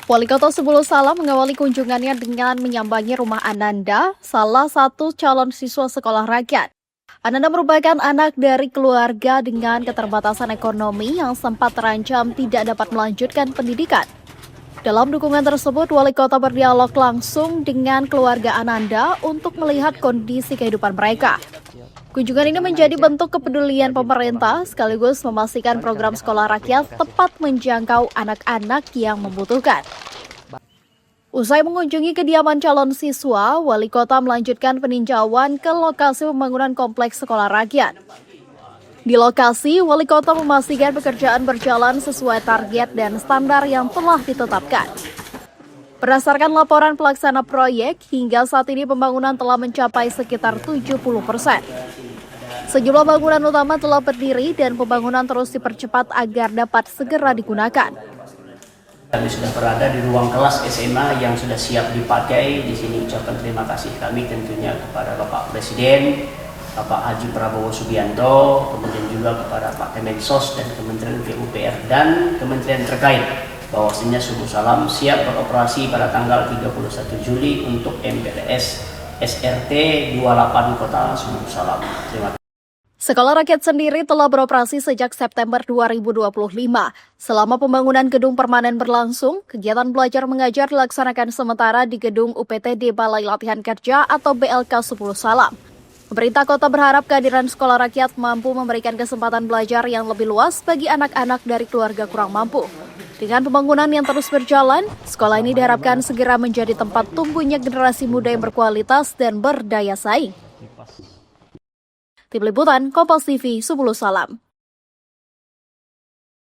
Wali Kota Sebulu Salam mengawali kunjungannya dengan menyambangi rumah Ananda, salah satu calon siswa sekolah rakyat. Ananda merupakan anak dari keluarga dengan keterbatasan ekonomi yang sempat terancam tidak dapat melanjutkan pendidikan. Dalam dukungan tersebut, Wali Kota berdialog langsung dengan keluarga Ananda untuk melihat kondisi kehidupan mereka. Kunjungan ini menjadi bentuk kepedulian pemerintah sekaligus memastikan program sekolah rakyat tepat menjangkau anak-anak yang membutuhkan. Usai mengunjungi kediaman calon siswa, Wali Kota melanjutkan peninjauan ke lokasi pembangunan kompleks sekolah rakyat. Di lokasi, Wali Kota memastikan pekerjaan berjalan sesuai target dan standar yang telah ditetapkan. Berdasarkan laporan pelaksana proyek, hingga saat ini pembangunan telah mencapai sekitar 70%. Sejumlah bangunan utama telah berdiri dan pembangunan terus dipercepat agar dapat segera digunakan. Kami sudah berada di ruang kelas SMA yang sudah siap dipakai. Di sini ucapkan terima kasih kami tentunya kepada Bapak Presiden, Bapak Haji Prabowo Subianto, kemudian juga kepada Pak Kemensos dan Kementerian PUPR dan kementerian terkait. Bahwasanya Sebulu Salam siap beroperasi pada tanggal 31 Juli untuk MPLS SRT 28 Kota Sebulu Salam. Terima kasih. Sekolah rakyat sendiri telah beroperasi sejak September 2025. Selama pembangunan gedung permanen berlangsung, kegiatan belajar mengajar dilaksanakan sementara di gedung UPTD Balai Latihan Kerja atau BLK Sebulu Salam. Pemerintah kota berharap kehadiran sekolah rakyat mampu memberikan kesempatan belajar yang lebih luas bagi anak-anak dari keluarga kurang mampu. Dengan pembangunan yang terus berjalan, sekolah ini diharapkan segera menjadi tempat tumbuhnya generasi muda yang berkualitas dan berdaya saing. Tim Liputan Kompas TV Sebulu Salam.